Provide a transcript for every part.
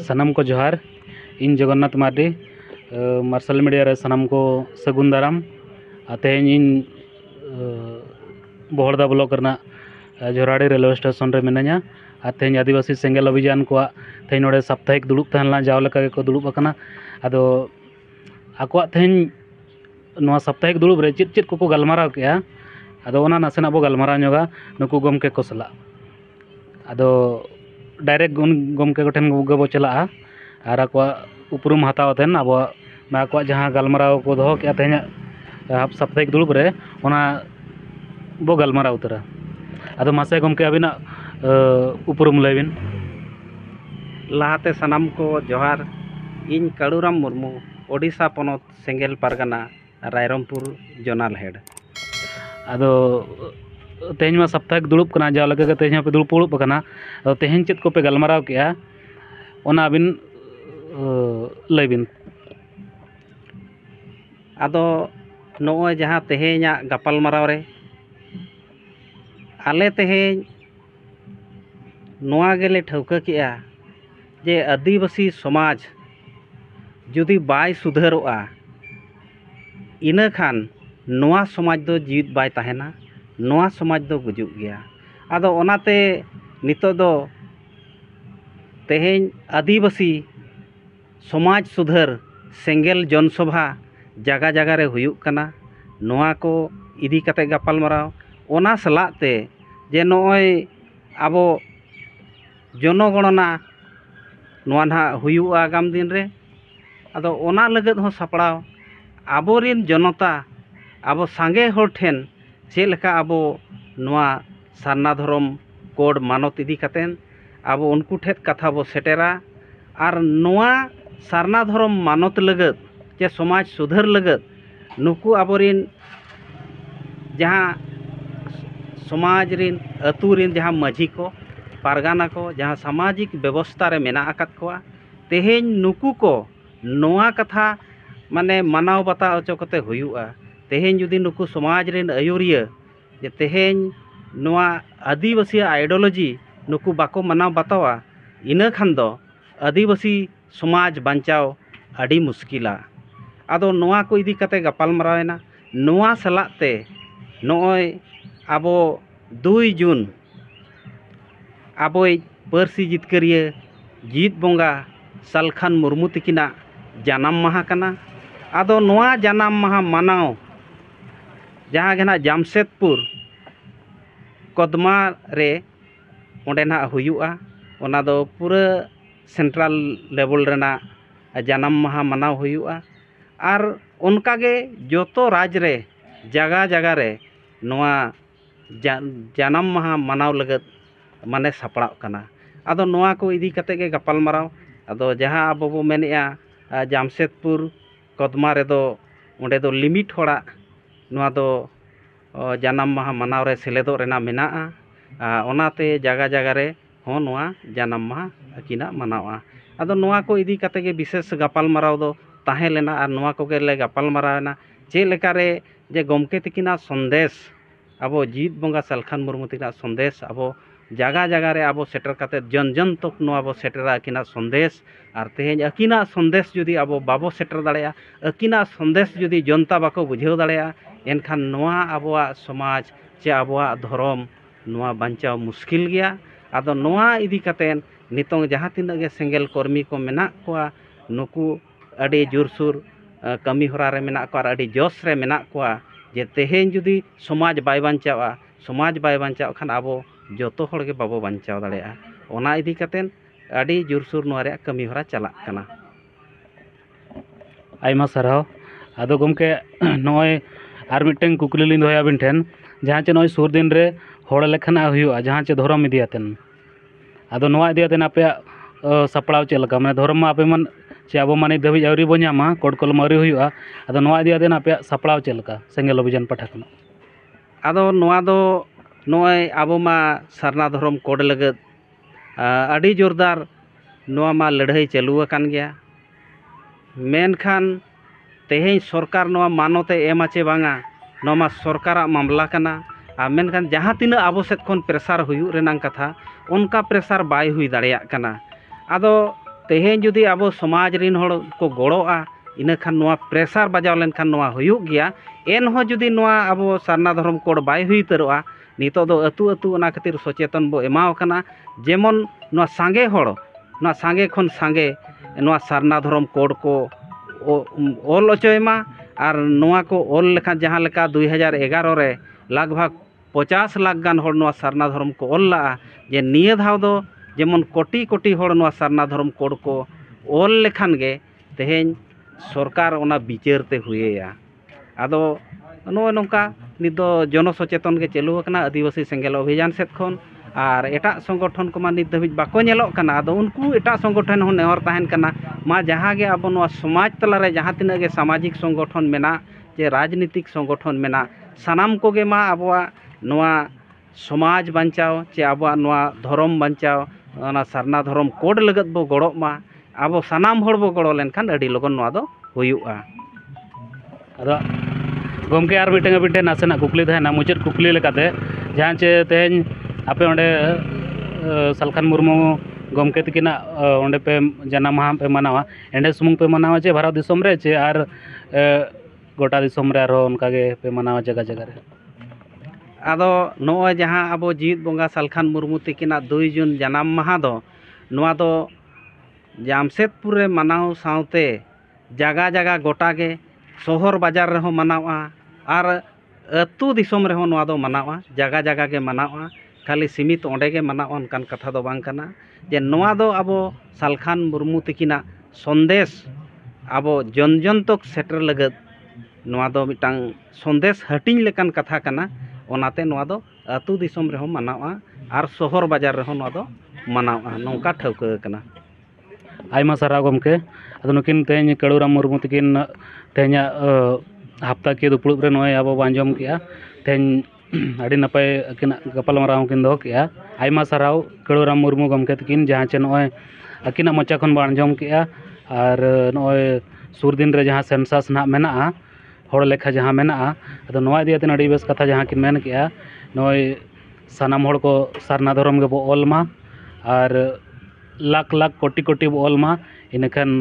सनम को जोहार इन Jagannath Mardi martial media रे सनम को सगुन दाराम तेहें इन बोहड़दा ब्लॉक रना जोराड़ी रेलवे स्टेशन रे मिनाया तेहें आदिवासी सेंगेल अभियान को तेहें नोड़े साप्ताहिक दुड़ुब तहनला जाव लेका गेको दुड़ुब अकना आदो आकोआ तेहें नोआ साप्ताहिक दुड़ुब रे चित चित को गलमाराव केआ आदो ओना नासेना बो गलमाराव ᱧᱚᱜᱟ नुकु गमके को सला आदो डायरेक्ट गमके को ठेन गबो चलाआ और आको उपरुम हताव तेन अब आको जहाँ गलमाराव को दो के तेज साप्ताहिक दुड़ुब रे ओना बो गलमाराव उतरा आदो मासे गमके अबिना उपरुम लैबिन लाहाते सनाम को जोहार इन काड़ूराम मुर्मू ओडिशा पोनोत सेंगेल पारगाना रायरमपुर जोनाल हेड आदो तेज मा साप्ताहिक दुड़ुब कना जाव लगे तेज पे दुड़ुब कना तेहें चेद को पे गलमाराव केआ ओना अबिन लैबिन आदो नोय जहाँ तेहेñा गपालमाराव रे आले तेहेñ नोआ गेले ठौका केआ जे आदिवासी समाज जुदी बाय सुधारोआ इना खान नोआ समाज दो जीवित बाय तहेना नोआ समाज दो गुजुग गया आदो ओनाते नितो दो तेहेñ आदिवासी समाज सुधार सेंगेल जनसभा जगह जगह रे हुयुग कना नोआ को इदी कते गपालमाराव ओना सलाते जे नोय आबो जनगणना नोआ ना हुयुगा आगाम दिन रे आदो ओना लगत हो सपड़ाव आबोरिन जनता आबो सांगे होर ठेन चेलका आबो नोआ सारना धर्म कोड मानत इदी कतेन आबो उनको ठेत कथा बो सेटेरा और नोआ सारना धर्म मानत लगत जे समाज सुधार लगत नुकु आबोरिन जहाँ समाज रिन अतु रिन जहाँ माझी को पारगाना को जहाँ सामाजिक व्यवस्था रे मेना आकात कोआ तेहेñ नुकु को नोआ कथा माने मानाव बता अचो कते हुयुआ तेहेñ जुदी नुकु समाज रिन आयुरिया जे तेहेñ नोआ आदिवासी आइडियोलॉजी नुकु बाको मानाव बतावा इना खान दो आदिवासी समाज बांचाव अड़ी मुश्किला आदो नोआ को इदी कते गपालमारावना नोआ सलाते नोय आबो 2 जून आबोय पारसी जितकरिया जीत बोंगा सालखान मुर्मू तिकिना जानाम माहा कना आदो नोआ जानाम माहा मानाव जहाँ गेना जामशेदपुर कदमा रे ओंडे ना हुयुआ ओना दो पूरा सेंट्रल लेवल रेना जानाम माहा मानाव हुयुआ और उनकागे जोतो राज रे जगह जगह रे नोआ जानाम माहा मानाव लगत माने सापड़ाव कना आदो नोआ को इदी कते के गपालमाराव आदो जहाँ आबो बो मेनेआ जामशेदपुर कदमा रे दो ओंडे दो लिमिट होड़ा नोआ दो जानाम माहा मानाव रे सेलेदो रेना मेनाआ ओनाते जगह जगह रे हो नोआ जानाम माहा अकिना मानावा आदो नोआ को इदी कते के विशेष गपालमाराव दो ताहे लेना और नोआ को गेले गपालमारावना चे लेका रे जे गमके तिकिना संदेश आबो जीत बोंगा सालखान मुर्मू तिकिना संदेश आबो जगह जगह रे आबो सेटर कते जन जन तक नोआ बो सेटरा अकिना संदेश और तेहेñ अकिना संदेश जुदी आबो बाबो सेटर दाड़ेया अकिना संदेश जुदी जनता बाको बुझाव दाड़ेया एनखान नोआ आबोआ समाज चे आबोआ धर्म नोआ बांचाव मुश्किल गया आदो नोआ इदी कतेन नितोंग जहाँ तिना गे सेंगेल कर्मी को मेना कोआ नुकु अड़ी जोरसुर कमी होरा रे मेना कोआ अड़ी जोश रे मेना कोआ जे तेहेñ जुदी समाज बाय बांचाव खान आबो जोतो हड़ के बाबो बांचाव दाड़ेया ओना इदी कतेन अड़ी जोरसुर नोआ रे कमी होरा चलाक कना आयमा सरहाव आदो गमके नोय आर मिटन कुकली लिंद होया बिन ठेन जहाँ चे नोय सुर दिन रे होड़ लेखना हुयुआ जहाँ चे धर्म इदियातेन आदो नोआ इदियातेन आपे सपड़ाव चेलका माने धर्म आपे मन चे आबो माने धबी आउरी बो ᱧᱟᱢᱟ कोड कलम आउरी हुयुआ आदो नोआ इदियातेन आपे सपड़ाव चेलका सेंगेल अभियान पाठा कना आदो नोआ दो नोय आबो मा सारना धर्म कोड लगत अड़ी जोरदार नोआ मा लड़ाई चालू अकान गया मेनखान तेहेñ सरकार नोआ मानोते एमा चे बांगा नोआ मा सरकारा मामला कना आ मेनखान जहाँ तिना आबो सेत खन प्रेसार हुयुग रेनांग कथा उनका प्रेसार बाय हुई दाड़ेयाग कना आदो तेहें जुदी अब समाज रिन हड़ को गड़ोआ इना खान नोआ प्रेसार बजाव लेनखान नोआ हुयुग गया एनहो जुदी नोआ अब सारना धर्म कोड बाय हुई तरोआ नितो दो अतु अतु ओना खातिर सचेतन बो एमाव कना जेमन नोआ सांगे हड़ नोआ सांगे खन सांगे नोआ सारना धर्म कोड को ओल अचोयमा और नोआ को ओल लेखान जहाँ लेका 2011 रे लगभग 50 लाख गान हड़ नोआ सारना धर्म को ओल ला जे निये धाव दो जेमन कोटी कोटी हड़ नोआ सारना धर्म कोड को ओल लेखान गे तेहें सरकार ओना विचार ते हुएया आदो नो नोंका नित दो जन सचेतन के चालू आकना आदिवासी सेंगेल अभियान सेट खन और एटा संगठन को मा नित धाबिज बाको नेलोक कना आदो उनको एटा संगठन हो नेहर ताहेन कना मा जहाँ गे अब नोआ समाज तलारे जहाँ तिना गे सामाजिक संगठन मेना जे राजनीतिक संगठन मेना सानाम कोगे मा आबोआ नोआ समाज बांचाव चे आबोआ नोआ धर्म बांचाव ओना सारना धर्म कोड लगत बो गड़ो मा अब सानाम हड़ बो गड़ो लेनखान अडी लगन नोआ दो हुयुआ अदो गमके आर मिटे नासेना कुकली तहना मुचाद कुकली लेकाते जहाँ चे तेहें आपे ओंडे सालखान मुर्मू गमके तकिना ओंडे पे जाना माहा पे मनावा एंडे सुमुंग पे मनावा चे भारत दिसोम रे चे आर गोटा दिसोम रे आरो उनकागे पे मनावा जगह जगह रे आदो नोआ जहाँ अब जीत बोंगा सालखान मुर्मू तकिना 2 जून जनाम माहा दो नोआ दो जामशेदपुर रे मनाव सावते जगह जगह गोटा गे शहर बाजार रहो मनावा और अतु दिसोम रहो नोआ दो मनावा जगह जगह के मनावा खाली सीमित ओंडे गे मनावा उनकान कथा दो बांग कना जे नोआ दो अब सालखान मुर्मू तकिना संदेश अब जन जन तक सेटर लगत नोआ दो मिटांग संदेश हटिंग लेकान कथा कना ओनाते नोआ दो अतु दिसोम रहो मनावा और शहर बाजार रहो नोआ दो मनावा नौका ठौका कना आयमा सारा गमके अदो नुकिन तेहें कड़ूराम मुर्मू तकिन तेहें हफ्ता के दुपुड़ुब रे नोय अब आंजम किया तेहें अड़ी नपाय अकिना गपालमाराव किन दो किया आयमा साराव कड़ूराम मुर्मू गमके तकिन जहाँ चे नोय अकिना मोचा खन बो आंजम किया और नोय सुर दिन रे जहाँ सेंसास ना मेना हड़ लेखा जहाँ मेना अदो नोआ इदियाते अड़ी बेस कथा जहाँ किन मेन किया नोय सानाम हड़ को सारना धर्म गे बो ओलमा और लाख लाख कोटी कोटी बो ओलमा इनखान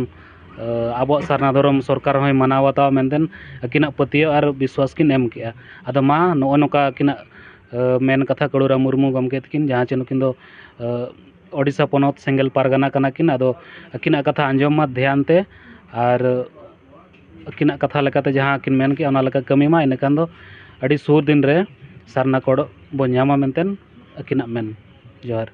अब सारना धर्म सरकार होय मानाव बाताव मेनतेन अकिना पतिया और विश्वास किन एम किया आदो मा नो नोका अकिना मेन कथा कड़ूराम मुर्मू गमके तकिन जहाँ चे नुकिन दो ओडिशा पनत सेंगेल पारगाना कना किन आदो अकिना कथा आंजम मा ध्यान ते और अकिना कथा लेकाते जहाँ किन मेन किया ओना लेका कमी मा इनखान दो अड़ी सुर दिन रे सारना कोड बो ᱧᱟᱢᱟ मेनतेन अकिना मेन जोहार।